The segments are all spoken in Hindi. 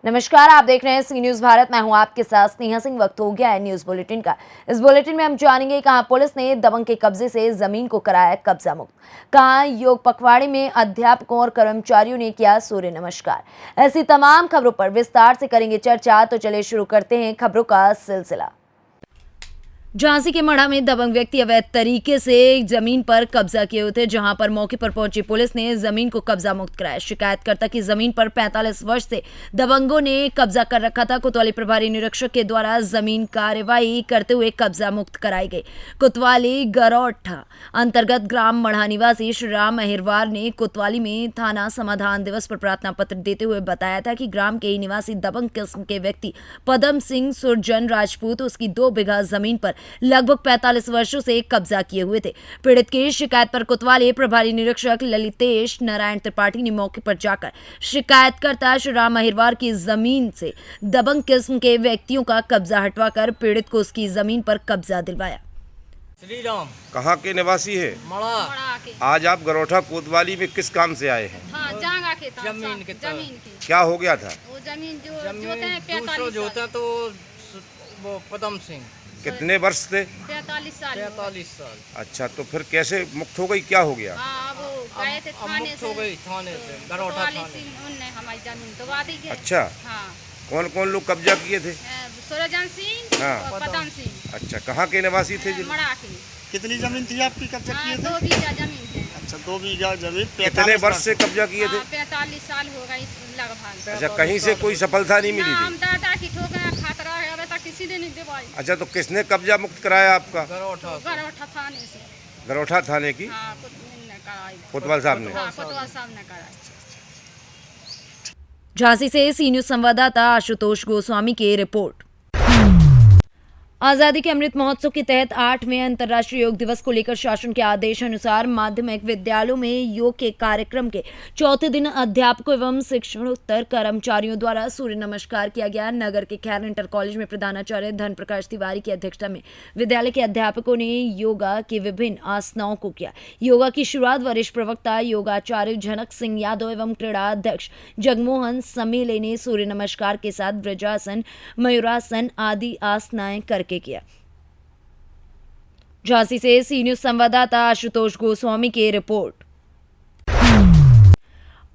नमस्कार, आप देख रहे हैं सी न्यूज भारत। मैं हूं आपके साथ स्नेहा सिंह। वक्त हो गया है न्यूज बुलेटिन का। इस बुलेटिन में हम जानेंगे कहां पुलिस ने दबंग के कब्जे से जमीन को कराया कब्जा मुक्त, कहां योग पखवाड़े में अध्यापकों और कर्मचारियों ने किया सूर्य नमस्कार। ऐसी तमाम खबरों पर विस्तार से करेंगे चर्चा। तो चलिए शुरू करते हैं खबरों का सिलसिला। झांसी के मढ़ा में दबंग व्यक्ति अवैध तरीके से जमीन पर कब्जा किए हुए थे, जहां पर मौके पर पहुंची पुलिस ने जमीन को कब्जा मुक्त कराया। शिकायतकर्ता की जमीन पर 45 वर्ष से दबंगों ने कब्जा कर रखा था। कोतवाली प्रभारी निरीक्षक के द्वारा जमीन कार्यवाही करते हुए कब्जा मुक्त कराई गई। कोतवाली गरौठा अंतर्गत ग्राम मढ़ा निवासी श्री राम अहिरवार ने कोतवाली में थाना समाधान दिवस पर प्रार्थना पत्र देते हुए बताया था कि ग्राम के ही निवासी दबंग किस्म के व्यक्ति पदम सिंह सुरजन राजपूत उसकी 2 बीघा जमीन पर लगभग 45 वर्षों से कब्जा किए हुए थे। पीड़ित की शिकायत पर कोतवाली प्रभारी निरीक्षक ललितेश नारायण त्रिपाठी ने मौके पर जाकर शिकायतकर्ता श्री राम अहिरवार की जमीन से दबंग किस्म के व्यक्तियों का कब्जा हटवाकर पीड़ित को उसकी जमीन पर कब्जा दिलवाया। श्री राम कहाँ के निवासी है? मड़ा आज आप गरौठा कोतवाली में किस काम से आए हैं? हाँ, जांगा के था, जमीन के था। जमीन की क्या हो गया था? वो जमीन जो जमीन जोते हैं दूसरो 45 जोता साल, तो वो पदम सिंह कितने वर्ष थे? 45 साल हो गए। 45 साल। अच्छा, तो फिर कैसे मुक्त हो गई? क्या हो गया? हाँ, वो गए थे अब थाने मुक्त हो से, गई थाने से, गरौठा कोतवाली थाने। से उनने हमारी जमीन दबा दी है। अच्छा, हाँ, कौन कौन लोग कब्जा किए थे? सूरजन सिंह हाँ। और पदम सिंह अच्छा, कहाँ के निवासी थे? मड़ा की। कितनी जमीन थी आपकी कब्जा हाँ, किए 2 थे? बीघा जमीन है। अच्छा, 2 बीघा जमीन कितने वर्ष से कब्जा किए थे? हाँ, 45 साल हो गई लगभग। अच्छा, कहीं से कोई सफलता नहीं मिली ना, हम थी? दादा की ठोकर खातरा है, अभी तक किसी ने नहीं दबाई। अच्छा, तो किसने कब्जा मुक्त कराया आपका? गरौठा से। गरौठा थाने से। गरौठा थाने की हाँ, ने कराई। कोतवाल साहब ने? हाँ, कोतवाल साहब ने कराई। झांसी से सी न्यूज संवाददाता आशुतोष गोस्वामी की रिपोर्ट। आजादी के अमृत महोत्सव के तहत 8वें अंतर्राष्ट्रीय योग दिवस को लेकर शासन के आदेश अनुसार माध्यमिक विद्यालयों में योग के कार्यक्रम के चौथे दिन अध्यापकों एवं शिक्षणोत्तर कर्मचारियों द्वारा सूर्य नमस्कार किया गया। नगर के खैर इंटर कॉलेज में प्रधानाचार्य धन प्रकाश तिवारी की अध्यक्षता में विद्यालय के अध्यापकों ने योगा के विभिन्न आसनाओं को किया। योगा की शुरुआत वरिष्ठ प्रवक्ता योगाचार्य जनक सिंह यादव एवं क्रीड़ा अध्यक्ष जगमोहन समेले ने सूर्य नमस्कार के साथ ब्रजासन, मयूरासन आदि आसनाएं करके किया। झांसी से सी न्यूज संवाददाता आशुतोष गोस्वामी की रिपोर्ट।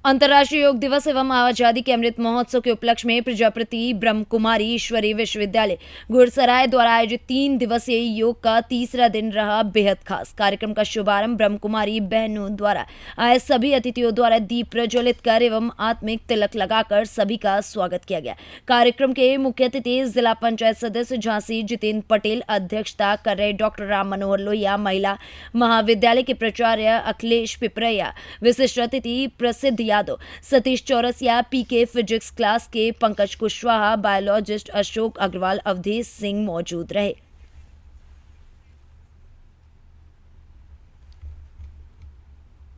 अंतर्राष्ट्रीय योग दिवस एवं आजादी के अमृत महोत्सव के उपलक्ष्य में प्रजापति ब्रह्म कुमारी ईश्वरी विश्वविद्यालय गुड़सराय द्वारा आयोजित 3 दिवसीय योग का तीसरा दिन रहा बेहद खास। कार्यक्रम का शुभारंभ ब्रह्म कुमारी बहनों द्वारा आए सभी अतिथियों द्वारा दीप प्रज्वलित कर एवं आत्मिक तिलक लगाकर सभी का स्वागत किया गया। कार्यक्रम के मुख्य अतिथि जिला पंचायत सदस्य झांसी जितेंद्र पटेल अध्यक्षता कर रहे डॉक्टर राम मनोहर लोहिया, महिला महाविद्यालय के प्राचार्य अखिलेश पिपरैया, विशिष्ट अतिथि प्रसिद्ध यादव, सतीश चौरसिया, पीके फिजिक्स क्लास के पंकज कुशवाहा, बायोलॉजिस्ट अशोक अग्रवाल, अवधेश सिंह मौजूद रहे।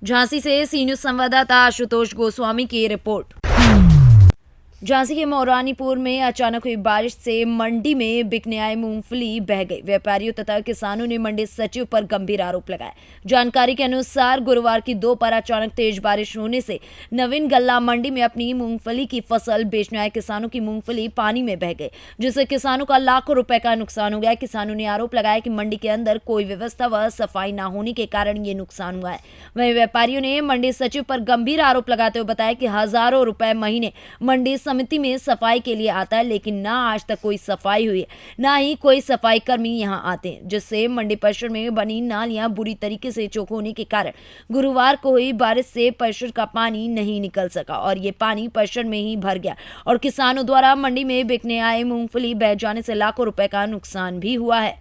झांसी से सी न्यूज संवाददाता आशुतोष गोस्वामी की रिपोर्ट। झांसी के मौरानीपुर में अचानक हुई बारिश से मंडी में बिकने आई मूंगफली बह गई। व्यापारियों तथा किसानों ने मंडी सचिव पर गंभीर आरोप लगाए। जानकारी के अनुसार गुरुवार की दोपहर अचानक तेज बारिश होने से नवीन गल्ला मंडी में अपनी मूंगफली की फसल बेचने आए किसानों की मूंगफली पानी में बह गई, जिससे किसानों का लाखों रुपए का नुकसान हो गया। किसानों ने आरोप लगाया कि मंडी के अंदर कोई व्यवस्था व सफाई न होने के कारण ये नुकसान हुआ है। वहीं व्यापारियों ने मंडी सचिव पर गंभीर आरोप लगाते हुए बताया कि हजारों रुपए महीने मंडी समिति में सफाई के लिए आता है, लेकिन ना आज तक कोई सफाई हुई है, ना ही कोई सफाई कर्मी यहां आते हैं, जिससे मंडी परिसर में बनी नालियां बुरी तरीके से चौक होने के कारण गुरुवार को हुई बारिश से परिसर का पानी नहीं निकल सका और ये पानी परिसर में ही भर गया और किसानों द्वारा मंडी में बिकने आए मूंगफली बह जाने से लाखों रुपए का नुकसान भी हुआ है।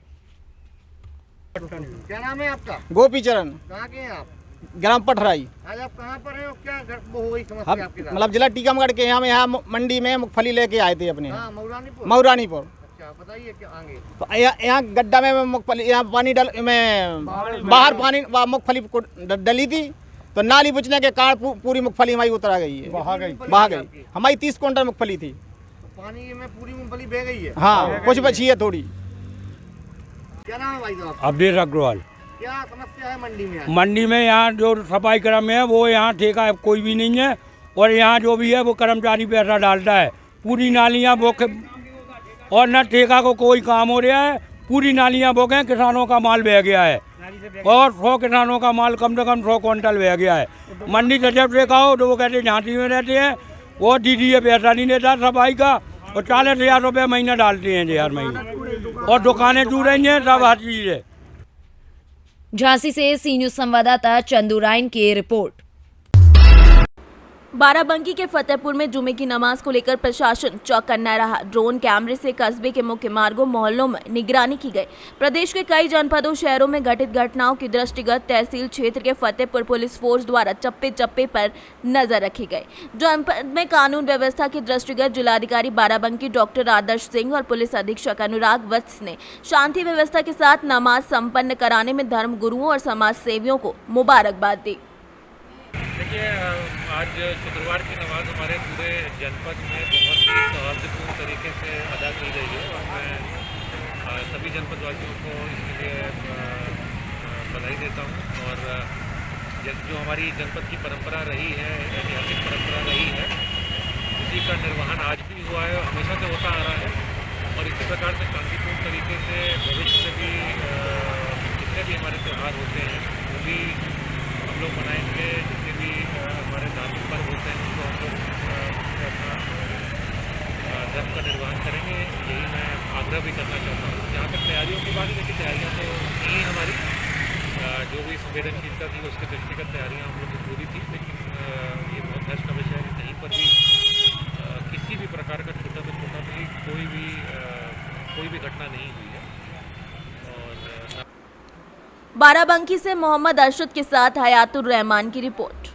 क्या नाम है आपका? गोपी चरण, कहाँ के हैं आप? ग्राम पठराई। आज आप कहाँ पर हैं और क्या वो हो गई हम समस्या आपके साथ? मतलब जिला टीकमगढ़ के यहाँ मंडी में मूंगफली लेके आए थे अपने हाँ, मऊरानीपुर। मऊरानीपुर। अच्छा, बताइए क्या आगे? तो यहाँ गड्ढा में मूंगफली, यहाँ पानी में बाहर पानी मूंगफली डली थी, तो नाली बुझने के कारण पूरी मूंगफली हमारी उतरा गई है, बहा गई। हमारी 30 क्विंटल मूंगफली थी। पानी में पूरी मूंगफली बह गई है। हाँ, कुछ बची है थोड़ी। क्या नाम है भाई साहब? अब्दुल अग्रवाल। क्या समस्या है मंडी में? मंडी में यहाँ जो सफाई कर्म है वो यहाँ ठेका कोई भी नहीं है और यहाँ जो भी है वो कर्मचारी पैसा डालता है पूरी नालियाँ बोके और न ठेका को कोई काम हो रहा है। पूरी नालियाँ बोके, किसानों का माल बह गया है और 100 किसानों का माल कम से कम 100 क्विंटल बह गया है। मंडी से जब देखा हो तो वो कहते झांसी में रहते हैं, वो दीदी पैसा नहीं देता सफाई का और 40,000 रुपये महीना डालते हैं जी हर महीने, और दुकानें टूट रही हैं, सब हर चीज़ है। झांसी से सी न्यूज संवाददाता चंदू राइन की रिपोर्ट। बाराबंकी के फतेहपुर में जुमे की नमाज को लेकर प्रशासन चौकन्ना रहा। ड्रोन कैमरे से कस्बे के मुख्य मार्गों मोहल्लों में निगरानी की गई। प्रदेश के कई जनपदों शहरों में घटित घटनाओं की दृष्टिगत तहसील क्षेत्र के फतेहपुर पुलिस फोर्स द्वारा चप्पे चप्पे पर नजर रखी गई। जनपद में कानून व्यवस्था की दृष्टिगत जिलाधिकारी बाराबंकी डॉक्टर आदर्श सिंह और पुलिस अधीक्षक अनुराग वत्स ने शांति व्यवस्था के साथ नमाज संपन्न कराने में धर्म गुरुओं और समाज सेवियों को मुबारकबाद दी। देखिए, आज शुक्रवार की नमाज हमारे पूरे जनपद में बहुत ही सौहार्दपूर्ण तरीके से अदा की गई है और मैं सभी जनपदवासियों को इसके लिए बधाई देता हूँ। और जो हमारी जनपद की परंपरा रही है, ऐतिहासिक परंपरा रही है, उसी का निर्वहन आज भी हुआ है, हमेशा से होता आ रहा है और इसी प्रकार से शांतिपूर्ण तरीके से भविष्य में भी जितने भी हमारे त्यौहार होते हैं वो भी हम लोग मनाएंगे। जितने भी हमारे धार्मिक पर्व होते हैं उनको हम लोग अपना धर्म का निर्वहन करेंगे, यही मैं आग्रह भी करना चाहता हूँ। जहाँ तक तैयारियों की बात है, देखिए तैयारियाँ तो नहीं हमारी, जो भी संवेदनशीलता थी उसके दृष्टिगत तैयारियाँ हम लोग की पूरी थी, लेकिन ये बहुत हर्ष का विषय है कहीं पर भी किसी भी प्रकार का छोटा से छोटा भी कोई भी घटना नहीं हुई है। बाराबंकी से मोहम्मद अरशद के साथ हयातुर रहमान की रिपोर्ट।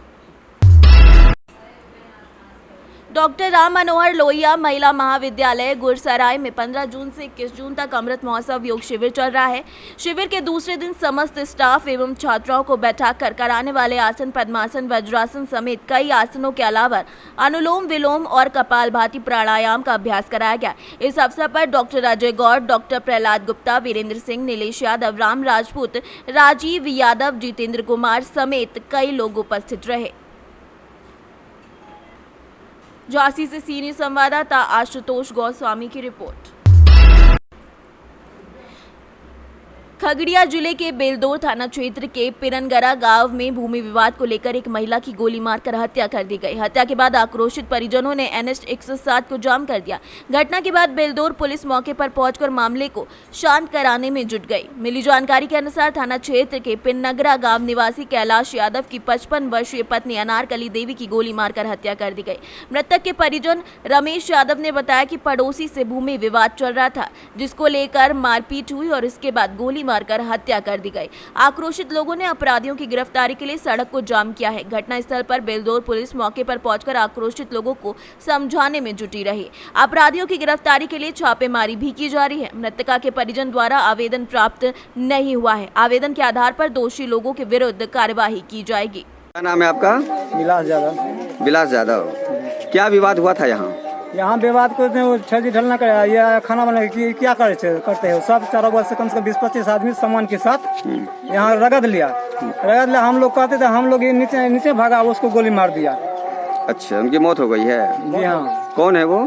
डॉक्टर राम मनोहर लोहिया महिला महाविद्यालय गुरसराय में 15 जून से 21 जून तक अमृत महोत्सव योग शिविर चल रहा है। शिविर के दूसरे दिन समस्त स्टाफ एवं छात्राओं को बैठाकर कराने वाले आसन, पद्मासन, वज्रासन समेत कई आसनों के अलावा अनुलोम विलोम और कपालभाति प्राणायाम का अभ्यास कराया गया। इस अवसर पर डॉक्टर अजय गौड़, डॉक्टर प्रहलाद गुप्ता, वीरेंद्र सिंह, नीलेश यादव, राम राजपूत, राजीव यादव, जितेंद्र कुमार समेत कई लोग उपस्थित रहे। झांसी से सी न्यूज संवाददाता आशुतोष गोस्वामी की रिपोर्ट। खगड़िया जिले के बेलदौर थाना क्षेत्र के पिरनगरा गांव में भूमि विवाद को लेकर एक महिला की गोली मारकर हत्या कर दी गई। हत्या के बाद आक्रोशित परिजनों ने NH 107 को जाम कर दिया। घटना के बाद बेलदौर पुलिस मौके पर पहुंचकर मामले को शांत कराने में जुट गई। मिली जानकारी के अनुसार थाना क्षेत्र के पिरनगरा गांव निवासी कैलाश यादव की 55 वर्षीय पत्नी अनारकली देवी की गोली मारकर हत्या कर दी गई। मृतक के परिजन रमेश यादव ने बताया कि पड़ोसी से भूमि विवाद चल रहा था, जिसको लेकर मारपीट हुई और इसके बाद गोली मारकर हत्या कर दी गई। आक्रोशित लोगों ने अपराधियों की गिरफ्तारी के लिए सड़क को जाम किया है। घटनास्थल पर बेलदौर पुलिस मौके पर पहुंचकर आक्रोशित लोगों को समझाने में जुटी रही। अपराधियों की गिरफ्तारी के लिए छापेमारी भी की जा रही है। मृतका के परिजन द्वारा आवेदन प्राप्त नहीं हुआ है। आवेदन के आधार पर दोषी लोगों के विरुद्ध कार्यवाही की जाएगी। क्या नाम है आपका? विलास यादव। विलास यादव, क्या विवाद हुआ था यहाँ? यहाँ विवाद करते हैं, छजी ढलना करे, ये खाना बना के क्या करते हैं सब चारों वर्ष से कम 20-25 आदमी सामान के साथ यहाँ रगड़ लिया। हम लोग कहते थे, हम लोग नीचे भागा, उसको गोली मार दिया। अच्छा, उनकी मौत हो गई है? जी हाँ। कौन है वो?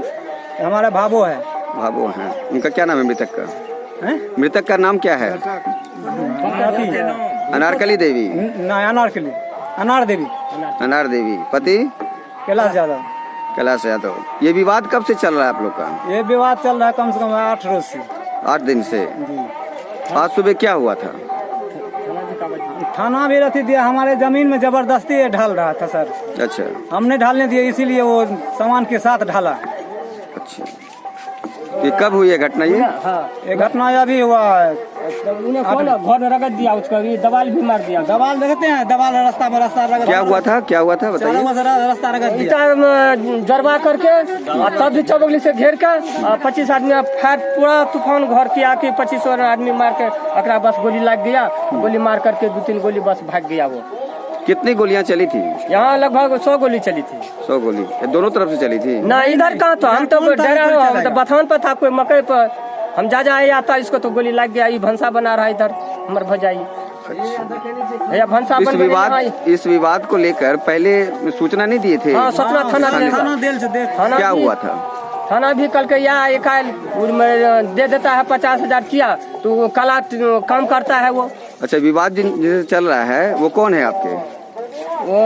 हमारा भाबो है। भाबो है। उनका क्या नाम है मृतक का? मृतक का नाम क्या है? अनारकली देवी? नहीं, अनारकली, अनार देवी। अनार देवी। पति? कैलाश यादव। कैलाश यादव। ये विवाद कब से चल रहा है आप लोग का? ये विवाद चल रहा है कम से कम 8 रोज से। 8 दिन से। आज सुबह क्या हुआ था? थाना भी रखी दिया, हमारे जमीन में जबरदस्ती ढाल रहा था सर। अच्छा। हमने ढालने दिया, इसीलिए वो सामान के साथ ढाला। अच्छा, ये कब हुई है घटना? ये घटना अभी हुआ है। घर रगड़ दिया उसको, दवाल भी मार दिया। दवाल देखते हैं, दवाल रास्ता रगड़। क्या हुआ था बताइए। रास्ता रगड़ दिया, जरवा करके तब भी चौबगली से घेर के 25 आदमी फायर पूरा तूफान घर के आके 25 आदमी मार के अकरा बस गोली लग गया। गोली मार करके 2-3 गोली बस भाग गया वो। कितनी गोलियां चली थी? यहाँ लगभग 100 गोली चली थी। 100 गोली दोनों तरफ से चली थी? ना, इधर कहाँ था, हम तो बथान पर था, कोई मकई पर हम जा आए आता, इसको तो गोली लग गया। ये भंसा बना रहा है इधर हमारे भजाई। भैया भंसा इस विवाद को लेकर पहले सूचना नहीं दिए थे? हाँ, सूचना थाना क्या हुआ था? थाना भी कल के यहाँ एक दे देता है 50,000 किया तो वो कला काम करता है वो। अच्छा, विवाद जिनसे चल रहा है वो कौन है आपके? वो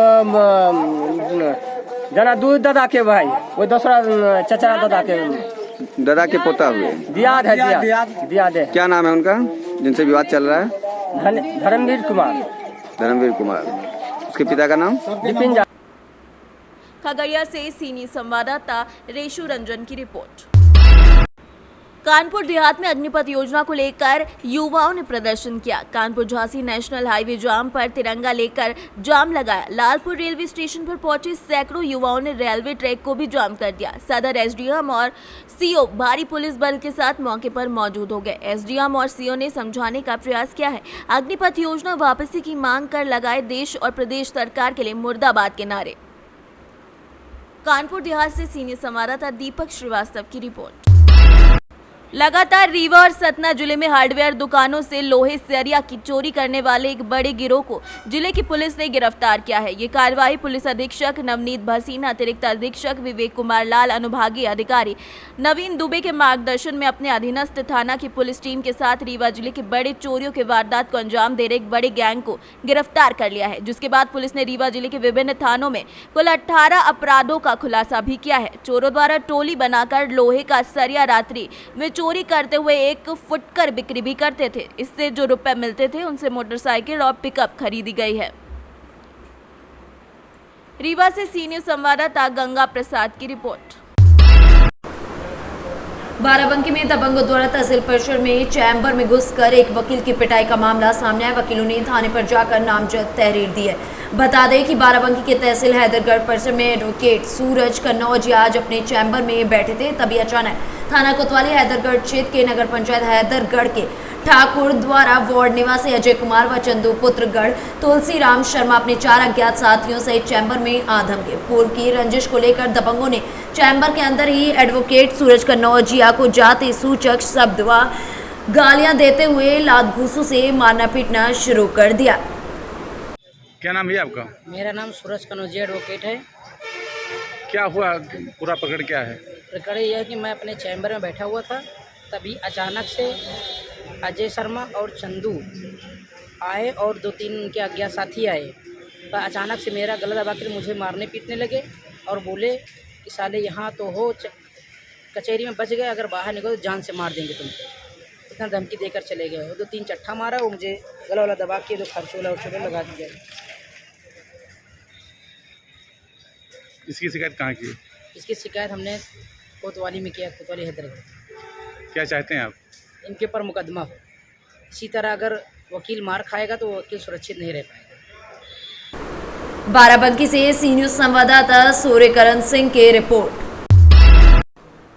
जना दूध दादा के भाई, वो दूसरा चचा दादा के दादा के पोता हुए। दियाद है, दियाद है। क्या नाम है उनका जिनसे विवाद चल रहा है? धर्मवीर कुमार। धर्मवीर कुमार। उसके पिता का नाम? विपिन। खगड़िया से सीनियर संवाददाता रेशु रंजन की रिपोर्ट। कानपुर देहात में अग्निपथ योजना को लेकर युवाओं ने प्रदर्शन किया। कानपुर झांसी नेशनल हाईवे जाम पर तिरंगा लेकर जाम लगाया। लालपुर रेलवे स्टेशन पर पहुंचे सैकड़ों युवाओं ने रेलवे ट्रैक को भी जाम कर दिया। सदर एसडीएम और सीओ भारी पुलिस बल के साथ मौके पर मौजूद हो गए। एसडीएम और सीओ ने समझाने का प्रयास किया है। अग्निपथ योजना वापसी की मांग कर लगाए देश और प्रदेश सरकार के लिए मुर्दाबाद के नारे। कानपुर देहात से सीनियर संवाददाता दीपक श्रीवास्तव की रिपोर्ट। लगातार रीवा और सतना जिले में हार्डवेयर दुकानों से लोहे सरिया की चोरी करने वाले एक बड़े गिरोह को जिले की पुलिस ने गिरफ्तार किया है। ये कार्रवाई पुलिस अधीक्षक नवनीत भसीना, अतिरिक्त अधीक्षक विवेक कुमार लाल, अनुभागीय अधिकारी नवीन दुबे के मार्गदर्शन में अपने अधीनस्थ थाना की पुलिस टीम के साथ रीवा जिले के बड़े चोरियों के वारदात को अंजाम दे रहे एक बड़े गैंग को गिरफ्तार कर लिया है, जिसके बाद पुलिस ने रीवा जिले के विभिन्न थानों में कुल 18 अपराधों का खुलासा भी किया है। चोरों द्वारा टोली बनाकर लोहे का सरिया रात्रि में चोरी करते हुए एक फुटकर बिक्री भी करते थे। इससे जो रुपए मिलते थे उनसे मोटरसाइकिल और पिकअप खरीदी गई है। रीवा से सीनियर संवाददाता गंगा प्रसाद की रिपोर्ट। बाराबंकी में दबंगों द्वारा तहसील परिसर में चैम्बर में घुसकर एक वकील की पिटाई का मामला सामने आया। वकीलों ने थाने पर जाकर नामजद तहरीर दी है। बता दें कि बाराबंकी के तहसील हैदरगढ़ परिसर में एडवोकेट सूरज कन्नौज आज अपने चैम्बर में बैठे थे, तभी अचानक थाना कोतवाली हैदरगढ़ क्षेत्र के नगर पंचायत हैदरगढ़ के ठाकुर द्वारा वार्ड निवासी अजय कुमार व चंदू पुत्रगढ़ तुलसीराम शर्मा अपने 4 अज्ञात साथियों सहित चैम्बर में आ धमके। पूर्व की रंजिश को लेकर दबंगों ने चैम्बर के अंदर ही एडवोकेट सूरज कन्नौजिया को जाति सूचक शब्द व गालियां देते हुए लात घूंसों से मारना पीटना शुरू कर दिया। क्या नाम है आपका? मेरा नाम सूरज कन्नौजिया एडवोकेट है। क्या हुआ, पूरा पकड़ क्या है? प्रकरण यह है कि मैं अपने चैम्बर में बैठा हुआ था, तभी अचानक से अजय शर्मा और चंदू आए और 2-3 उनके अज्ञात साथी आए। तो अचानक से मेरा गला दबा कर मुझे मारने पीटने लगे और बोले कि साले यहाँ तो हो, कचहरी में बच गए, अगर बाहर निकलो तो जान से मार देंगे तुमको। इतना धमकी देकर चले गए। वो 2-3 चट्ठा मारा, वो मुझे गला वाला दबा के जो खर्चोला उर्चोला लगा दिया। इसकी शिकायत कहाँ की? इसकी शिकायत हमने कोतवाली में किया, कोतवाली हैदराबाद। क्या चाहते हैं आप? इनके ऊपर मुकदमा हो। इसी तरह अगर वकील मार खाएगा तो वकील सुरक्षित नहीं रह पाएगा। बाराबंकी से सीनियर संवाददाता सूर्यकरण सिंह की रिपोर्ट।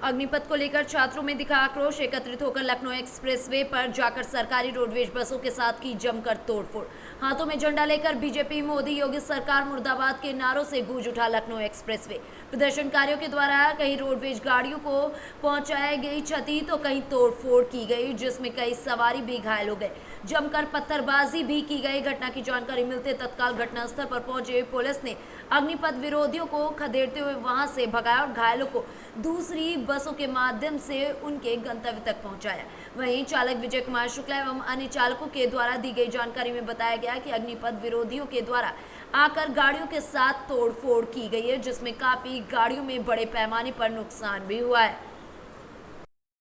अग्निपथ को लेकर छात्रों में दिखा आक्रोश। एकत्रित होकर लखनऊ एक्सप्रेसवे पर जाकर सरकारी रोडवेज बसों के साथ की जमकर तोड़फोड़। हाथों में झंडा लेकर बीजेपी, मोदी, योगी सरकार मुर्दाबाद के नारों से गूंज उठा लखनऊ एक्सप्रेसवे। प्रदर्शनकारियों के द्वारा कहीं रोडवेज गाड़ियों को पहुंचाई गई क्षति तो कहीं तोड़फोड़ की गई, जिसमें कई सवारी भी घायल हो गए। जमकर पत्थरबाजी भी की गई। घटना की जानकारी मिलते तत्काल घटनास्थल पर पहुंचे पुलिस ने अग्निपथ विरोधियों को खदेड़ते हुए वहां से भगाया और घायलों को दूसरी बसों के माध्यम से उनके गंतव्य तक पहुंचाया। वहीं चालक विजय कुमार शुक्ला एवं अन्य चालकों के द्वारा दी गई जानकारी में बताया गया कि अग्निपथ विरोधियों के द्वारा आकर गाड़ियों के साथ तोड़फोड़ की गई है, जिसमें काफी गाड़ियों में बड़े पैमाने पर नुकसान भी हुआ है।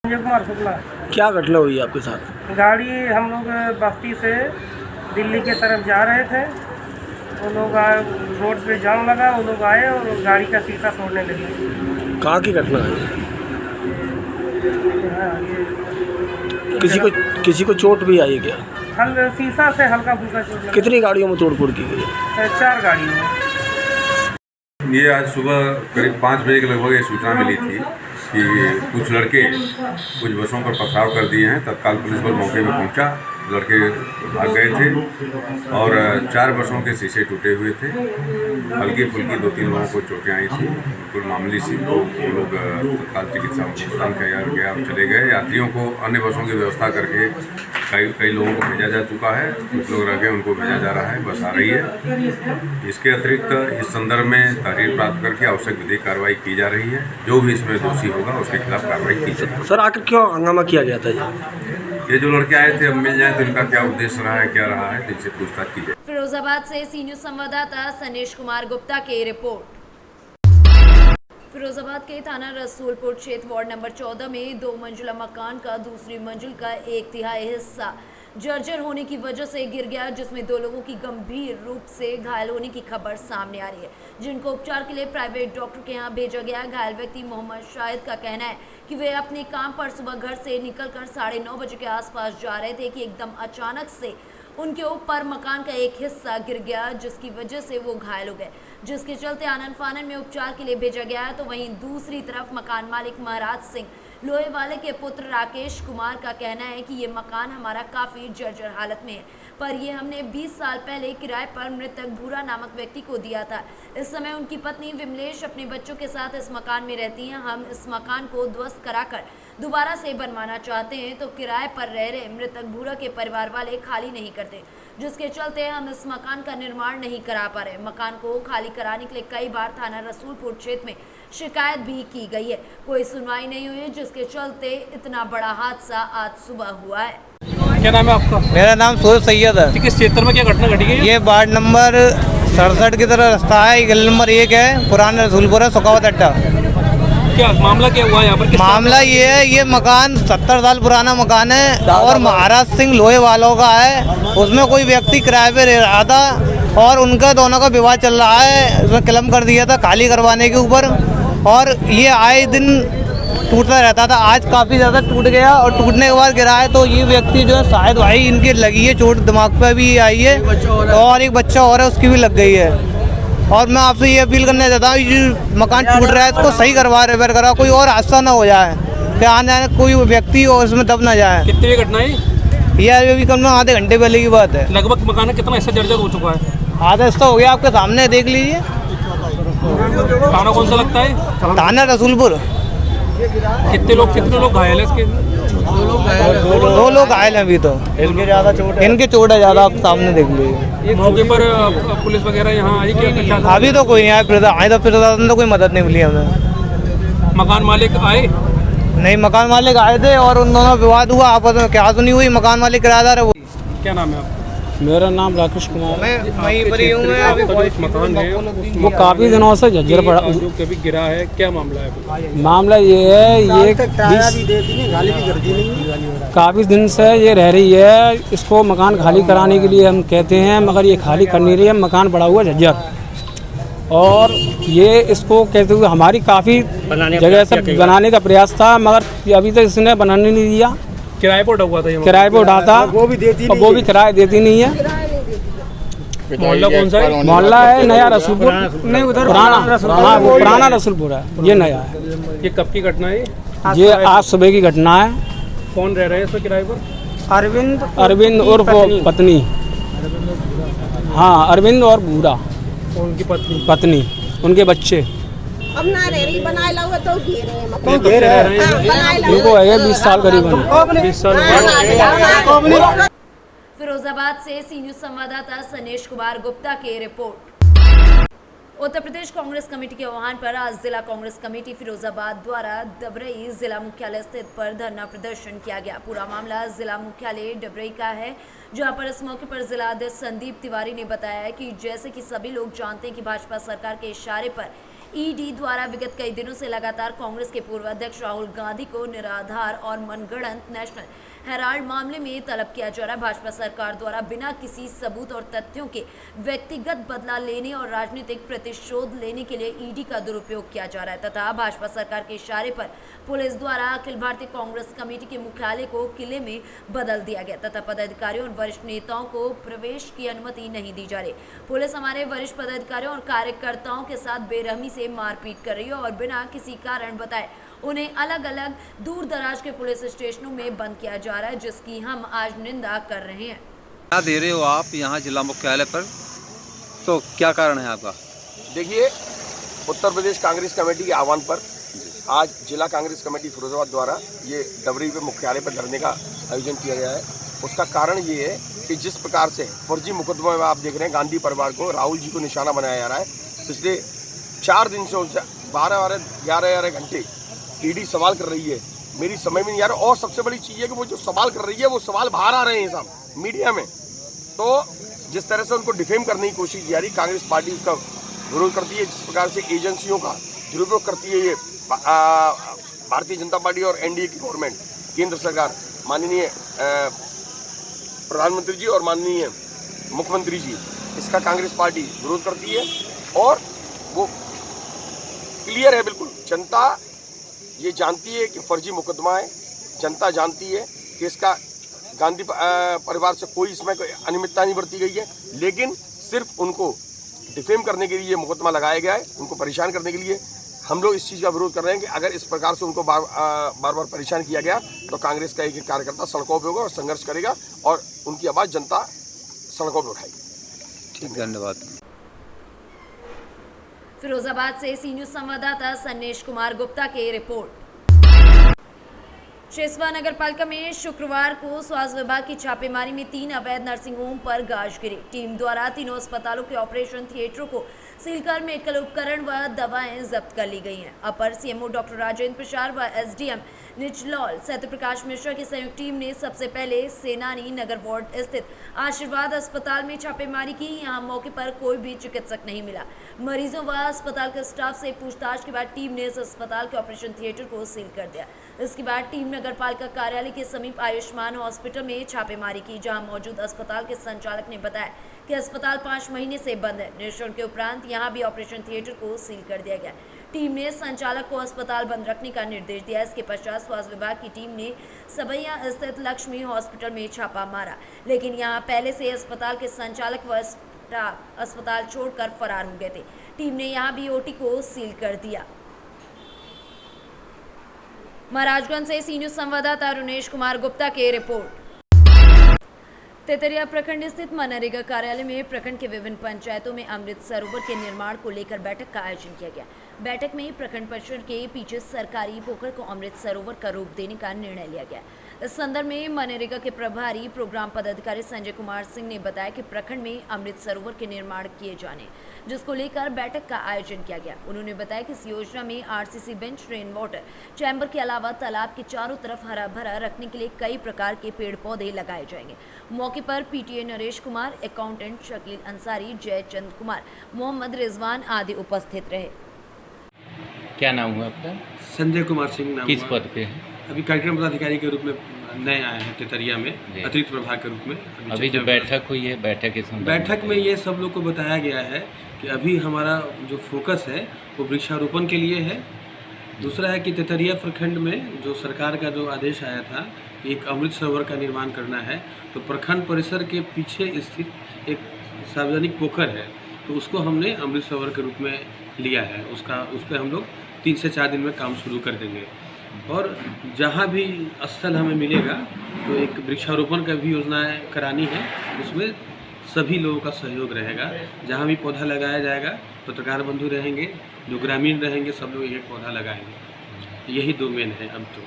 विजय कुमार शुक्ला। क्या घटना हुई आपके साथ? गाड़ी हम लोग बस्ती से दिल्ली के तरफ जा रहे थे, वो लोग रोड पे जाम लगा, वो लोग आए और गाड़ी का शीशा तोड़ने लगे। कहाँ की घटना है? किसी को चोट भी आई क्या? शीशा से हल्का फुल्का चोट लगा। कितनी गाड़ियों में तोड़फोड़ की गई? 4 गाड़ियों में। ये आज सुबह करीब 5 बजे के लगभग ये सूचना मिली थी कि कुछ लड़के कुछ बसों पर पथराव कर दिए हैं। तत्काल पुलिस बल मौके पर पहुंचा, लड़के भाग गए थे और 4 बसों के शीशे टूटे हुए थे। हल्की फुल्की 2-3 लोगों को चोटें आई थी, बिल्कुल मामूली सी। तो वो लोग तत्काल चिकित्सा प्रदान किया गया और चले गए। यात्रियों को अन्य बसों की व्यवस्था करके कई लोगों को भेजा जा चुका है, कुछ लोग रह गए उनको भेजा जा रहा है, बस आ रही है। इसके अतिरिक्त इस संदर्भ में तहरीर प्राप्त करके आवश्यक विधिक कार्रवाई की जा रही है। जो भी इसमें दोषी होगा उसके खिलाफ कार्रवाई की जाएगी। सर आखिर क्यों हंगामा किया गया था? ये जो लड़के आए थे अब मिल जाए तो इनका क्या उद्देश्य रहा है, क्या रहा है, तो इनसे पूछताछ की जाए। फिरोजाबाद से सी न्यूज संवाददाता सनेश कुमार गुप्ता की रिपोर्ट। फिरोजाबाद के थाना रसूलपुर क्षेत्र वार्ड नंबर 14 में 2 मंजिला मकान का दूसरी मंजिल का 1/3 हिस्सा जर्जर होने की वजह से गिर गया, जिसमें 2 लोगों की गंभीर रूप से घायल होने की खबर सामने आ रही है, जिनको उपचार के लिए प्राइवेट डॉक्टर के यहां भेजा गया। घायल व्यक्ति मोहम्मद शाहिद का कहना है कि वे अपने काम पर सुबह घर से निकलकर 9:30 बजे के आसपास जा रहे थे कि एकदम अचानक से उनके ऊपर मकान का एक हिस्सा गिर गया, जिसकी वजह से वो घायल हो गए, जिसके चलते आनन फानन में उपचार के लिए भेजा गया है। तो वहीं दूसरी तरफ मकान मालिक महाराज सिंह लोहेवाले के पुत्र राकेश कुमार का कहना है कि ये मकान हमारा काफ़ी जर्जर हालत में है, पर ये हमने 20 साल पहले किराए पर मृतक भूरा नामक व्यक्ति को दिया था। इस समय उनकी पत्नी विमलेश अपने बच्चों के साथ इस मकान में रहती हैं। हम इस मकान को ध्वस्त कराकर दोबारा से बनवाना चाहते हैं, तो किराए पर रह रहे मृतक भूरा के परिवार वाले खाली नहीं करते, जिसके चलते हम इस मकान का निर्माण नहीं करा पा रहे। मकान को खाली कराने के लिए कई बार थाना रसूलपुर क्षेत्र में शिकायत भी की गई है, कोई सुनवाई नहीं हुई, जिसके चलते इतना बड़ा हादसा आज सुबह हुआ है। क्या नाम है आपका? मेरा नाम सोहेब सैयद है। किस क्षेत्र में क्या घटना घटी है? ये वार्ड नंबर 67 की तरफ रास्ता है, गली नंबर 1 है, पुराना रसूलपुर है, सुखावत अड्डा। क्या मामला क्या हुआ यहाँ पर? मामला ये है, ये मकान 70 साल पुराना मकान है और महाराज सिंह लोहे वालों का है। उसमें कोई व्यक्ति किराए पे रह रहा था और उनका दोनों का विवाद चल रहा है। उसमें क्लेम कर दिया था खाली करवाने के ऊपर, और ये आए दिन टूटता रहता था। आज काफ़ी ज़्यादा टूट गया और टूटने के बाद गिरा है। तो ये व्यक्ति जो है शायद भाई इनके लगी है चोट, दिमाग पे भी आई है और एक बच्चा और है उसकी भी लग गई है। और मैं आपसे ये अपील करना चाहता हूँ, ये मकान टूट रहा है इसको सही करवा, रिपेयर करा, कोई और हादसा ना हो जाए, फिर आने जाने कोई व्यक्ति और इसमें दब ना जाए। कितनी घटना है ये अभी कम आधे घंटे पहले की बात है। लगभग मकान कितना हिस्सा जर्जर हो चुका है? आधा हिस्सा हो गया, आपके सामने देख लीजिए। थाना कौन सा लगता है? थाना रसूलपुर। कितने लोग घायल है इसके? 2 लोग घायल हैं अभी तो। इनके चोट है ज़्यादा, आप सामने देख लीजिए। मौके पर पुलिस वगैरह यहाँ आई क्या? अभी तो कोई नहीं आया, प्रशासन तो कोई मदद नहीं मिली हमें। मकान मालिक आए? नहीं, मकान मालिक आए थे और उन दोनों विवाद हुआ, आपस में क्या सुनी हुई। मकान मालिक किराएदार है वो। क्या नाम है आपका? मेरा नाम राकेश कुमार है। मैं वहीं पर ही हूँ। मकान है वो काफ़ी दिनों से जर्जर पड़ा, जो कभी गिरा है, क्या मामला है? मामला ये है, ये काफ़ी दिन से ये रह रही है। इसको मकान खाली कराने के लिए हम कहते हैं, मगर ये खाली कर नहीं रही है। मकान पड़ा हुआ जर्जर, और ये इसको कहते हुए हमारी काफ़ी जगह से बनाने का प्रयास था, मगर अभी तक इसने बनाने नहीं दिया। किराए पर उठा हुआ था? किराए पर उठा था, वो भी देती नहीं, वो भी किराया देती नहीं है। मोहल्ला कौन सा है? मोहल्ला है नया रसूलपुर, नहीं उधर पुराना रसूलपुर है, ये नया है। ये कब की घटना है? ये आज सुबह की घटना है। कौन रह रहे हैं इसमें किराए पर? अरविंद उर्फ पत्नी। हाँ, अरविंद और भूरा उनकी पत्नी, उनके बच्चे। अब ना रह रही, बनाए लाओ तो उनको है 20 साल करीबन। 20 साल। फिरोजाबाद से सी न्यूज संवाददाता सनेश कुमार गुप्ता की रिपोर्ट। उत्तर प्रदेश कांग्रेस कमेटी के आह्वान पर आज जिला कांग्रेस कमेटी फिरोजाबाद द्वारा डबरई जिला मुख्यालय स्थित पर धरना प्रदर्शन किया गया। पूरा मामला जिला मुख्यालय डबरई का है, जहां पर इस मौके पर जिला अध्यक्ष संदीप तिवारी ने बताया कि जैसे कि सभी लोग जानते हैं कि भाजपा सरकार के इशारे पर ईडी द्वारा विगत कई दिनों से लगातार कांग्रेस के पूर्व अध्यक्ष राहुल गांधी को निराधार और मनगढ़ंत नेशनल हेराल्ड मामले में तलब किया जा रहा है। भाजपा सरकार द्वारा बिना किसी सबूत और तथ्यों के व्यक्तिगत बदला लेने और राजनीतिक प्रतिशोध लेने के लिए ईडी का दुरुपयोग किया जा रहा है, तथा भाजपा सरकार के इशारे पर पुलिस द्वारा अखिल भारतीय कांग्रेस कमेटी के मुख्यालय को किले में बदल दिया गया, तथा पदाधिकारियों और वरिष्ठ नेताओं को प्रवेश की अनुमति नहीं दी जा रही। पुलिस हमारे वरिष्ठ पदाधिकारियों और कार्यकर्ताओं के साथ बेरहमी से मारपीट कर रही है और बिना किसी कारण बताए उन्हें अलग अलग दूर दराज के पुलिस स्टेशनों में बंद किया जा रहा है, जिसकी हम आज निंदा कर रहे हैं। क्या दे रहे हो आप यहाँ जिला मुख्यालय पर, तो क्या कारण है आपका? देखिए, उत्तर प्रदेश कांग्रेस कमेटी के आह्वान पर आज जिला कांग्रेस कमेटी फिरोजाबाद द्वारा ये डबरी पे मुख्यालय पर धरने का आयोजन किया गया है। उसका कारण ये है कि जिस प्रकार से फर्जी मुकदमा में आप देख रहे हैं गांधी परिवार को, राहुल जी को निशाना बनाया जा रहा है। पिछले 4 दिन से उनसे 12-11 घंटे ईडी सवाल कर रही है, मेरी समझ में नहीं आ रहा। और सबसे बड़ी चीज़ है कि वो जो सवाल कर रही है वो सवाल बाहर आ रहे हैं साहब मीडिया में। तो जिस तरह से उनको डिफेम करने की कोशिश की जा रही, कांग्रेस पार्टी उसका विरोध करती है। जिस प्रकार से एजेंसियों का दुरुपयोग करती है ये भारतीय जनता पार्टी और एनडीए की गवर्नमेंट, केंद्र सरकार, माननीय प्रधानमंत्री जी और माननीय मुख्यमंत्री जी, इसका कांग्रेस पार्टी विरोध करती है। और वो क्लियर है बिल्कुल, जनता ये जानती है कि फर्जी मुकदमा है, जनता जानती है कि इसका गांधी परिवार से कोई इसमें कोई अनियमितता नहीं बरती गई है, लेकिन सिर्फ उनको डिफेम करने के लिए मुकदमा लगाया गया है, उनको परेशान करने के लिए। हम लोग इस चीज़ का विरोध कर रहे हैं कि अगर इस प्रकार से उनको बार बार परेशान किया गया तो कांग्रेस का एक कार्यकर्ता सड़कों पे होगा और संघर्ष करेगा और उनकी आवाज़ जनता सड़कों पे उठाएगी। ठीक, धन्यवाद। फिरोजाबाद से सी न्यूज संवाददाता सन्नेश कुमार गुप्ता की रिपोर्ट। शेषवा नगर पालिका में शुक्रवार को स्वास्थ्य विभाग की छापेमारी में 3 अवैध नर्सिंग होम पर गाज गिरी। टीम द्वारा तीनों अस्पतालों के ऑपरेशन थिएटरों को सील कर मेडिकल उपकरण व दवाएं जब्त कर ली गई हैं। अपर सीएमओ डॉक्टर राजेंद्र प्रसाद व एसडीएम निचलौल सत्यप्रकाश मिश्रा की संयुक्त टीम ने सबसे पहले सेनानी नगर वार्ड स्थित आशीर्वाद अस्पताल में छापेमारी की। यहां मौके पर कोई भी चिकित्सक नहीं मिला। मरीजों व अस्पताल के स्टाफ से पूछताछ के बाद टीम ने इस अस्पताल के ऑपरेशन थिएटर को सील कर दिया। इसके बाद टीम नगर पालिका कार्यालय के समीप आयुष्मान हॉस्पिटल में छापेमारी की, जहां मौजूद अस्पताल के संचालक ने बताया कि अस्पताल 5 महीने से बंद है। निरीक्षण के उपरांत यहां भी ऑपरेशन थिएटर को सील कर दिया गया। टीम ने संचालक को अस्पताल बंद रखने का निर्देश दिया। इसके पश्चात स्वास्थ्य विभाग की टीम ने सबैया स्थित लक्ष्मी हॉस्पिटल में छापा मारा, लेकिन यहां पहले से अस्पताल के संचालक व स्टाफ अस्पताल छोड़कर फरार हो गए थे। टीम ने यहां भी ओटी को सील कर दिया। महाराजगंज से सी न्यूज संवाददाता रुनेश कुमार गुप्ता की रिपोर्ट। तेतरिया प्रखंड स्थित मनरेगा कार्यालय में प्रखंड के विभिन्न पंचायतों में अमृत सरोवर के निर्माण को लेकर बैठक का आयोजन किया गया। बैठक में प्रखंड परिषद के पीछे सरकारी पोखर को अमृत सरोवर का रूप देने का निर्णय लिया गया। इस संदर्भ में मनरेगा के प्रभारी प्रोग्राम पदाधिकारी संजय कुमार सिंह ने बताया कि प्रखंड में अमृत सरोवर के निर्माण किए जाने, जिसको लेकर बैठक का आयोजन किया गया। उन्होंने बताया कि इस योजना में RCC bench, rain water chamber के अलावा तालाब के चारों तरफ हरा भरा रखने के लिए कई प्रकार के पेड़ पौधे लगाए जाएंगे। मौके पर पीटीए नरेश कुमार, अकाउंटेंट शकील अंसारी, जयचंद कुमार, मोहम्मद रिजवान आदि उपस्थित रहे। क्या नाम हुआ आपका? संजय कुमार सिंह नाम। किस पद पे है? अभी कार्यक्रम पदाधिकारी के रूप में नए आए हैं तेतरिया में, अतिरिक्त प्रभाग के रूप में। अभी जो बैठक हुई है, बैठक में ये सब लोग को बताया गया है कि अभी हमारा जो फोकस है वो वृक्षारोपण के लिए है। दूसरा है कि तेतरिया प्रखंड में जो सरकार का जो आदेश आया था एक अमृत सरोवर का निर्माण करना है, तो प्रखंड परिसर के पीछे स्थित एक सार्वजनिक पोखर है, तो उसको हमने अमृत सरोवर के रूप में लिया है। उस पर हम लोग 3 से 4 दिन में काम शुरू कर देंगे। और जहाँ भी स्थल हमें मिलेगा तो एक वृक्षारोपण का भी योजना करानी है, उसमें सभी लोगों का सहयोग रहेगा। जहाँ भी पौधा लगाया जाएगा पत्रकार बंधु रहेंगे, जो ग्रामीण रहेंगे, सब लोग एक पौधा लगाएंगे। यही 2 मेन है। अब तो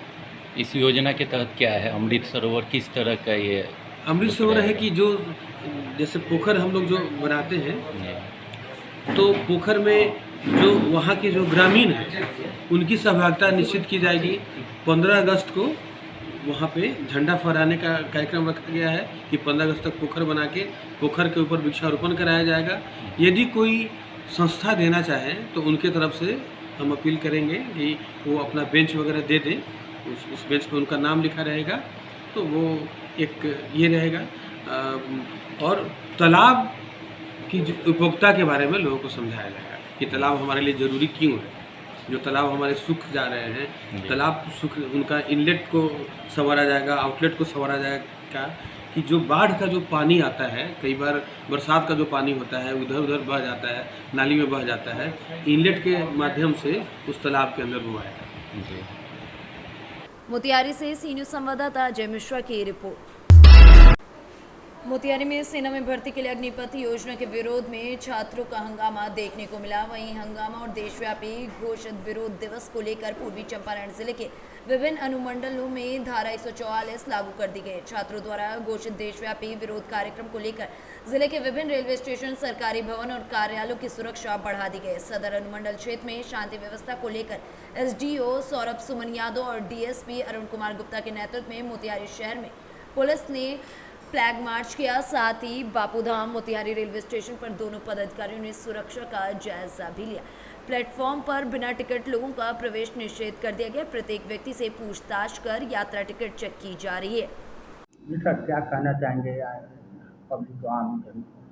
इस योजना के तहत क्या है, अमृत सरोवर किस तरह का ये अमृत सरोवर है कि जो जैसे पोखर हम लोग जो बनाते हैं तो पोखर में जो वहाँ के जो ग्रामीण हैं उनकी सहभागिता निश्चित की जाएगी। 15 अगस्त को वहाँ पे झंडा फहराने का कार्यक्रम रखा गया है कि 15 अगस्त तक पोखर बना के पोखर के ऊपर वृक्षारोपण कराया जाएगा। यदि कोई संस्था देना चाहे तो उनके तरफ से हम अपील करेंगे कि वो अपना बेंच वगैरह दे दें, उस बेंच पर उनका नाम लिखा रहेगा, तो वो एक ये रहेगा। और तालाब की उपयोगिता के बारे में लोगों को समझाया जाएगा कि तालाब हमारे लिए ज़रूरी क्यों है। जो तालाब हमारे सूख जा रहे हैं, तालाब सूख, उनका इनलेट को संवारा जाएगा, आउटलेट को संवारा जाएगा कि जो बाढ़ का जो पानी आता है, कई बार बरसात का जो पानी होता है उधर उधर बह जाता है, नाली में बह जाता है, इनलेट के माध्यम से उस तालाब के अंदर वो आएगा। मोतिहारी से सी न्यूज संवाददाता अजय मिश्रा की रिपोर्ट। मोतिहारी में सेना में भर्ती के लिए अग्निपथ योजना के विरोध में छात्रों का हंगामा देखने को मिला। वहीं हंगामा और देशव्यापी घोषित विरोध दिवस को लेकर पूर्वी चंपारण जिले के विभिन्न अनुमंडलों में धारा 144 लागू कर दी गई। छात्रों द्वारा घोषित देशव्यापी विरोध कार्यक्रम को लेकर जिले के विभिन्न रेलवे स्टेशन, सरकारी भवन और कार्यालयों की सुरक्षा बढ़ा दी गई। सदर अनुमंडल क्षेत्र में शांति व्यवस्था को लेकर एसडीओ सौरभ सुमन यादव और डीएसपी अरुण कुमार गुप्ता के नेतृत्व में मोतिहारी शहर में पुलिस ने फ्लैग मार्च किया। साथ ही बापूधाम मोतिहारी रेलवे स्टेशन पर दोनों पदाधिकारियों ने सुरक्षा का जायजा भी लिया। प्लेटफॉर्म पर बिना टिकट लोगों का प्रवेश निषेध कर दिया गया। प्रत्येक व्यक्ति से पूछताछ कर यात्रा टिकट चेक की जा रही है। सर क्या कहना चाहेंगे पब्लिक को आम जनता?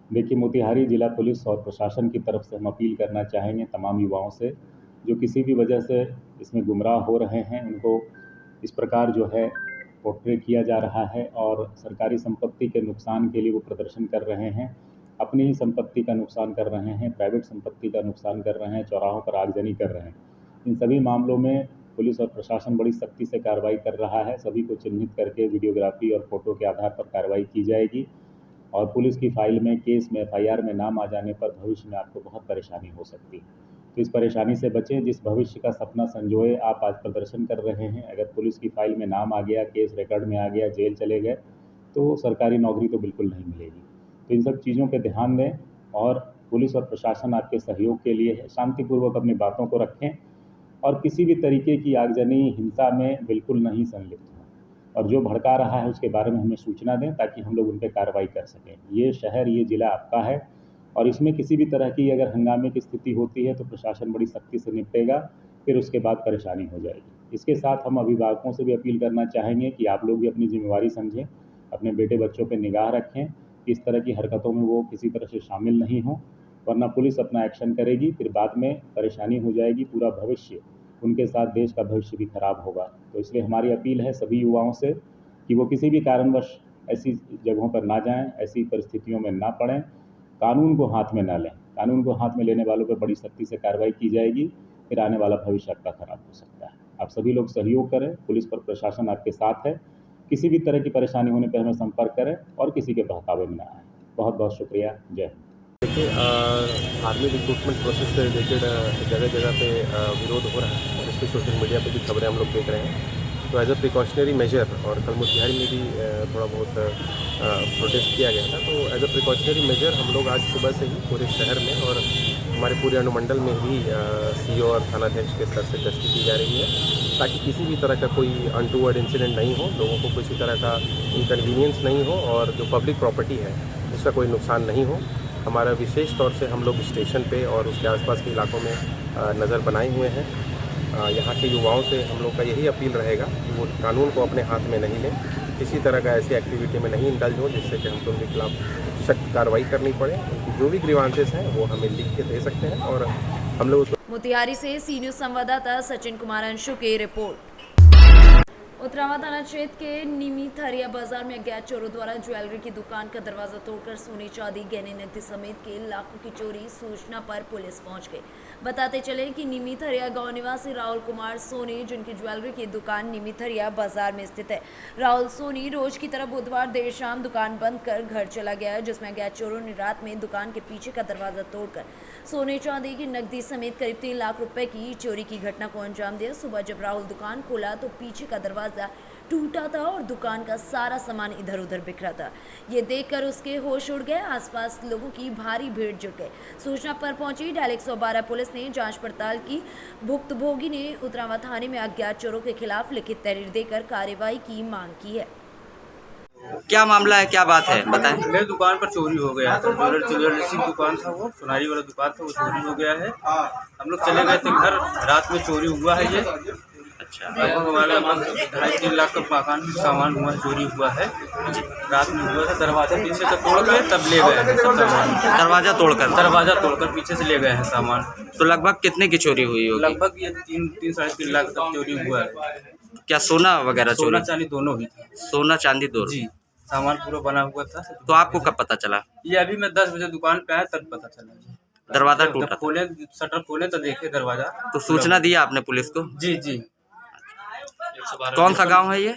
देखिए, मोतिहारी जिला पुलिस और प्रशासन की तरफ से हम अपील करना चाहेंगे तमाम युवाओं से जो किसी भी वजह से इसमें गुमराह हो रहे हैं, उनको इस प्रकार जो है पोर्ट्रे किया जा रहा है और सरकारी संपत्ति के नुकसान के लिए वो प्रदर्शन कर रहे हैं, अपनी ही संपत्ति का नुकसान कर रहे हैं, प्राइवेट संपत्ति का नुकसान कर रहे हैं, चौराहों पर आगजनी कर रहे हैं। इन सभी मामलों में पुलिस और प्रशासन बड़ी सख्ती से कार्रवाई कर रहा है। सभी को चिन्हित करके वीडियोग्राफी और फोटो के आधार पर कार्रवाई की जाएगी और पुलिस की फाइल में, केस में, FIR में नाम आ जाने पर भविष्य में आपको बहुत परेशानी हो सकती है। तो इस परेशानी से बचें। जिस भविष्य का सपना संजोए आप आज प्रदर्शन कर रहे हैं, अगर पुलिस की फाइल में नाम आ गया, केस रिकॉर्ड में आ गया, जेल चले गए तो सरकारी नौकरी तो बिल्कुल नहीं मिलेगी। तो इन सब चीज़ों पे ध्यान दें और पुलिस और प्रशासन आपके सहयोग के लिए है। शांतिपूर्वक अपनी बातों को रखें और किसी भी तरीके की आगजनी, हिंसा में बिल्कुल नहीं संलिप्त हों और जो भड़का रहा है उसके बारे में हमें सूचना दें ताकि हम लोग उन पर कार्रवाई कर सकें। ये शहर, ये ज़िला आपका है और इसमें किसी भी तरह की अगर हंगामे की स्थिति होती है तो प्रशासन बड़ी सख्ती से निपटेगा, फिर उसके बाद परेशानी हो जाएगी। इसके साथ हम अभिभावकों से भी अपील करना चाहेंगे कि आप लोग भी अपनी जिम्मेवारी समझें, अपने बेटे बच्चों पर निगाह रखें, इस तरह की हरकतों में वो किसी तरह से शामिल नहीं हों, वरना पुलिस अपना एक्शन करेगी, फिर बाद में परेशानी हो जाएगी, पूरा भविष्य उनके साथ, देश का भविष्य भी खराब होगा। तो इसलिए हमारी अपील है सभी युवाओं से कि वो किसी भी कारणवश ऐसी जगहों पर ना जाएं, ऐसी परिस्थितियों में ना पड़ें, कानून को हाथ में ना लें। कानून को हाथ में लेने वालों पर बड़ी सख्ती से कार्रवाई की जाएगी, फिर आने वाला भविष्य आपका खराब हो सकता है। आप सभी लोग सहयोग करें, पुलिस पर प्रशासन आपके साथ है। किसी भी तरह की परेशानी होने पर हमें संपर्क करें और किसी के बहकावे में ना आए। बहुत बहुत शुक्रिया। जय हिंद। देखिए, आर्मी रिक्रूटमेंट प्रोसेस से रिलेटेड जगह जगह पे विरोध हो रहा है और इसकी सोशल मीडिया पे भी खबरें हम लोग देख रहे हैं। तो एज अ प्रिकॉशनरी मेजर, और कल मोतिहारी में भी थोड़ा बहुत प्रोटेस्ट किया गया था, तो एज अ प्रिकॉशनरी मेजर हम लोग आज सुबह से ही पूरे शहर में और हमारे पूरे अनुमंडल में भी CO और थानाध्यक्ष के स्तर से गश्ती की जा रही है ताकि किसी भी तरह का कोई अनटूवर्ड इंसिडेंट नहीं हो, लोगों को किसी तरह का इनकन्वीनियंस नहीं हो और जो पब्लिक प्रॉपर्टी है उसका कोई नुकसान नहीं हो। हमारा विशेष तौर से हम लोग स्टेशन पे और उसके आसपास के इलाकों में नज़र बनाए हुए हैं। यहाँ के युवाओं से हम लोग का यही अपील रहेगा कि वो कानून को अपने हाथ में नहीं लें, किसी तरह का ऐसी एक्टिविटी में नहीं इंडल्ज हो जिससे कि हमको उनके खिलाफ सख्त कार्रवाई करनी पड़े। उनकी जो भी ग्रीवांसेस हैं वो हमें लिख के दे सकते हैं और हम लोग मोतिहारी से सी न्यूज़ संवाददाता सचिन कुमार अंशु की रिपोर्ट। उत्तरावा थाना क्षेत्र के नीमीथरिया बाजार में अज्ञात चोरों द्वारा ज्वेलरी की दुकान का दरवाजा तोड़कर सोने, चांदी, गहने, नकदी समेत के लाखों की चोरी। सूचना पर पुलिस पहुंच गई। बताते चले कि नीमीथरिया गांव निवासी राहुल कुमार सोनी, जिनकी ज्वेलरी की दुकान नीमीथरिया बाजार में स्थित है। राहुल सोनी रोज की तरह बुधवार देर शाम दुकान बंद कर घर चला गया, जिसमें अज्ञात चोरों ने रात में दुकान के पीछे का दरवाजा तोड़कर सोने, चांदी की नकदी समेत करीब 3 लाख रुपए की चोरी की घटना को अंजाम दिया। सुबह जब राहुल दुकान खोला तो पीछे का दरवाजा टूटा था और दुकान का सारा सामान इधर उधर बिखरा था। ये देखकर उसके होश उड़ गए। आसपास लोगों की भारी भीड़ जुट गई। सूचना पर पहुंची डायल 112 पुलिस ने जांच पड़ताल की। भुक्तभोगी ने उत्तरावा थाने में अज्ञात चोरों के खिलाफ लिखित तहरीर देकर कार्रवाई की मांग की है। क्या मामला है, क्या बात है, बताएं। मेरी दुकान पर चोरी हो गया था। ज्वेलरी की दुकान था, वो सोनारी वाला दुकान था, वो चोरी हो गया है। हम लोग चले गए थे घर, रात में चोरी हुआ है। ये अच्छा, हमारे 2.5-3 लाख का मकान सामान हुआ, चोरी हुआ है। रात में हुआ था। दरवाजा पीछे से तोड़ गए, तब ले गए हैं सब सामान। दरवाजा तोड़कर पीछे से ले गए हैं सामान। तो लगभग कितने की चोरी हुई होगी? लगभग ये 3-3.5 लाख तक चोरी हुआ है। क्या सोना वगैरह चोरी? सोना चांदी दोनों ही था। सोना चांदी दोनों? जी, सामान पूरा बना हुआ था। तो आपको कब पता चला? ये अभी मैं 10 बजे दुकान पे आया तब पता चला। दरवाजा टूटा? खोले, शटर खोले तो देखे दरवाजा। तो सूचना दिया आपने पुलिस को? जी जी। कौन सा गांव है ये?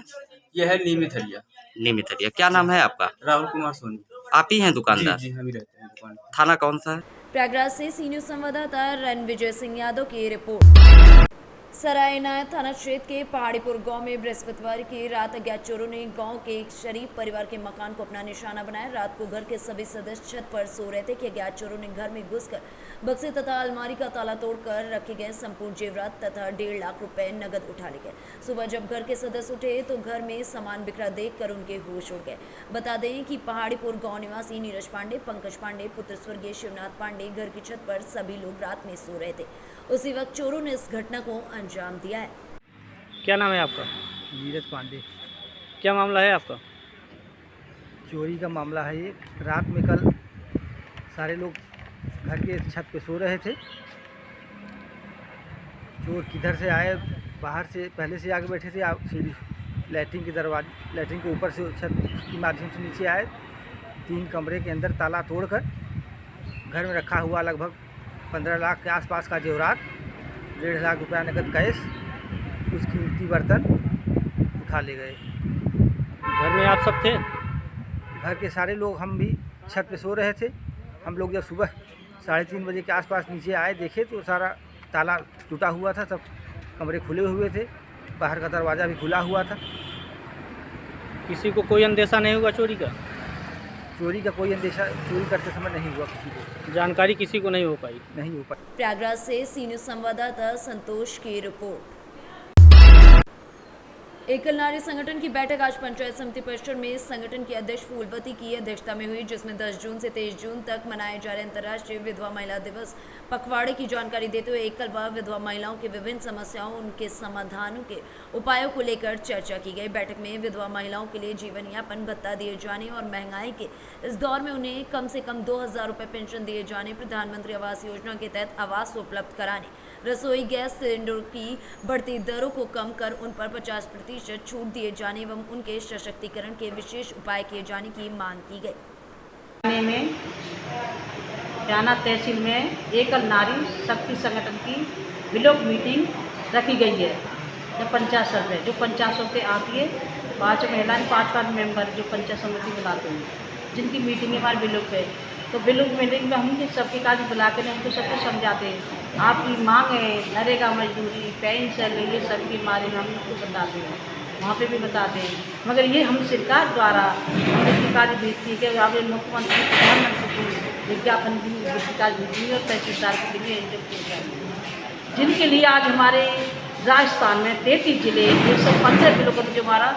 ये है नीमीथरिया। नियमित हटिया। क्या नाम है आपका? राहुल कुमार सोनी। आप ही हैं दुकानदार? जी हम ही रहते हैं दुकान। थाना कौन सा है? प्रयागराज से सी न्यूज संवाददाता रणविजय सिंह यादव की रिपोर्ट। सराय इनायत थाना क्षेत्र के पहाड़ीपुर गांव में बृहस्पतिवार की रात अज्ञात चोरों ने गांव के एक शरीफ परिवार के मकान को अपना निशाना बनाया। रात को घर के सभी सदस्य छत पर सो रहे थे कि अज्ञात चोरों ने घर में घुसकर बक्से तथा अलमारी का ताला तोड़कर रखे गए संपूर्ण जेवरात तथा 1.5 लाख रुपए नगद उठा ले गए। सुबह जब घर के सदस्य उठे तो घर में सामान बिखरा देखकर उनके होश उड़ गए। बता दें कि पहाड़ीपुर गांव निवासी नीरज पांडे, पंकज पांडे पुत्र स्वर्गीय शिवनाथ पांडे घर की छत पर सभी लोग रात में सो रहे थे। उसी वक्त चोरों ने इस घटना को अंजाम दिया है। क्या नाम है आपका? नीरज पांडे। क्या मामला है आपका? चोरी का मामला है ये। रात में कल सारे लोग घर के छत पे सो रहे थे। चोर किधर से आए, बाहर से पहले से आके बैठे थे, सीढ़ी लैट्रिन के दरवाजे, लैट्रिन के ऊपर से छत के माध्यम से नीचे आए। 3 कमरे के अंदर ताला तोड़कर घर में रखा हुआ लगभग 15 लाख के आसपास का जेवरात, 1.5 लाख रुपया नकद कैश, कुछ कीमती बर्तन उठा ले गए। घर में आप सब थे? घर के सारे लोग, हम भी छत पे सो रहे थे। हम लोग जब सुबह 3:30 बजे के आसपास नीचे आए, देखे तो सारा ताला टूटा हुआ था, सब कमरे खुले हुए थे, बाहर का दरवाज़ा भी खुला हुआ था। किसी को कोई अंदेशा नहीं हुआ चोरी का? चोरी का कोई अंदेशा चोरी करते समय नहीं हुआ किसी को। जानकारी किसी को नहीं हो पाई? नहीं हो पाई। प्रयागराज से सी न्यूज संवाददाता संतोष की रिपोर्ट। एकल नारी संगठन की बैठक आज पंचायत समिति परिसर में संगठन की अध्यक्ष फूलवती की अध्यक्षता में हुई, जिसमें 10 जून से 23 जून तक मनाए जा रहे अंतर्राष्ट्रीय विधवा महिला दिवस पखवाड़े की जानकारी देते हुए एकल व विधवा महिलाओं की विभिन्न समस्याओं, उनके समाधानों के उपायों को लेकर चर्चा की गई। बैठक में विधवा महिलाओं के लिए जीवन यापन भत्ता दिए जाने और महंगाई के इस दौर में उन्हें कम से कम 2000 रुपये पेंशन दिए जाने, प्रधानमंत्री आवास योजना के तहत आवास उपलब्ध कराने, रसोई गैस सिलेंडर की बढ़ती दरों को कम कर उन पर 50% छूट दिए जाने एवं उनके सशक्तिकरण के विशेष उपाय किए जाने की मांग की गई। में जाना तहसील में एकल नारी शक्ति संगठन की विलोक मीटिंग रखी गई है। जो पंचायत सर है, जो पंचायतों से आती है, 5 महिलाएं, 5 मेंबर जो पंचायत समिति बुलाते हैं, जिनकी मीटिंग हमारे विलोक है। तो विलोक मीटिंग में हम सबके काज बुला कर उनको सबको समझाते हैं। आपकी मांग है नरेगा मजदूरी, पेंशन, ये सब के बारे में हम उनको बताते हैं, वहाँ पे भी बताते हैं। मगर ये हम सरकार द्वारा हमने कार्य भेजती है कि आप मुख्यमंत्री, प्रधानमंत्री को विज्ञापन भी कार्य भेजी और तहसीलदार के लिए किए जाए, जिनके लिए आज हमारे राजस्थान में 33 जिले 115 किलो का जो हमारा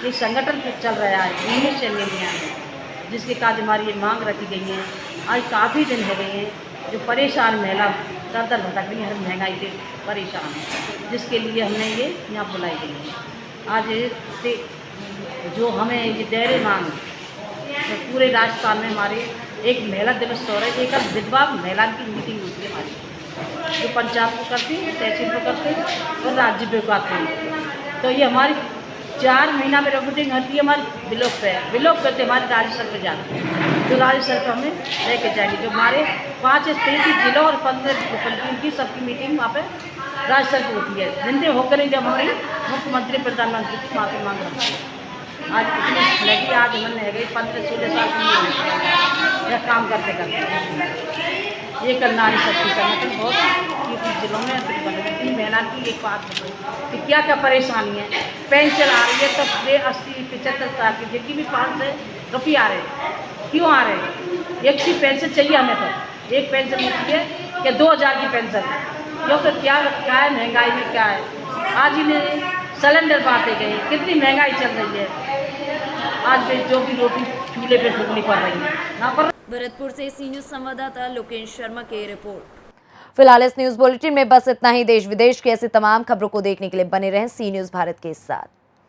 ये संगठन चल रहा है, इनमें से में जिसके काज हमारी ये मांग रखी गई है। आज काफ़ी दिन हो गए हैं जो परेशान महिला दर दर भटक रही है, हर महंगाई से परेशान है, जिसके लिए हमने ये यहाँ बुलाई गई है। आज से जो हमें ये दायरे मांग तो पूरे राजस्थान में हमारे एक महिला दिवस हो रहा है, एक विधवा महिला की मीटिंग होती है हमारी, जो पंचायत को करते हैं, तहसील को करते हैं और राज्य पे करते हैं। तो ये हमारी 4 महीना में रिपोर्टिंग होती है हमारी विलोक पे, विलोक करते हमारे राज्य सर पर जाते हैं, जो राज्य सर पर हमें लेके जाएंगे। जो हमारे 5 से 33 जिलों और 15 की सबकी मीटिंग वहाँ पे राज्य सर पर होती है, जिनसे होकर जब हमारी मुख्यमंत्री प्रधानमंत्री की माफी मांग रखी है। आज इतनी लगी, आज हमने है गई 15-16 साल की यह काम करते करते। ये कल नारी शक्ति संगठन बहुत जिलों में इतनी मेहनत की। एक बात बताइए कि क्या क्या परेशानी है। पेंशन आ रही है तो 80-75 साल की, जिनकी भी 500 रुपये आ रहे हैं, क्यों आ रहे हैं? एक सी पेंशन चाहिए हमें, तो एक पेंशन मिलती है कि 2000 की पेंशन, क्योंकि क्या है महंगाई में क्या है। आज इन्हें सिलेंडर बांटे गए, कितनी महंगाई चल रही है। आज भी जो भी रोटी चूल्हे पे फूकनी पड़ रही है यहाँ पर। भरतपुर से सी न्यूज संवाददाता लोकेश शर्मा की रिपोर्ट। फिलहाल इस न्यूज बुलेटिन में बस इतना ही। देश विदेश की ऐसी तमाम खबरों को देखने के लिए बने रहें सी न्यूज भारत के साथ।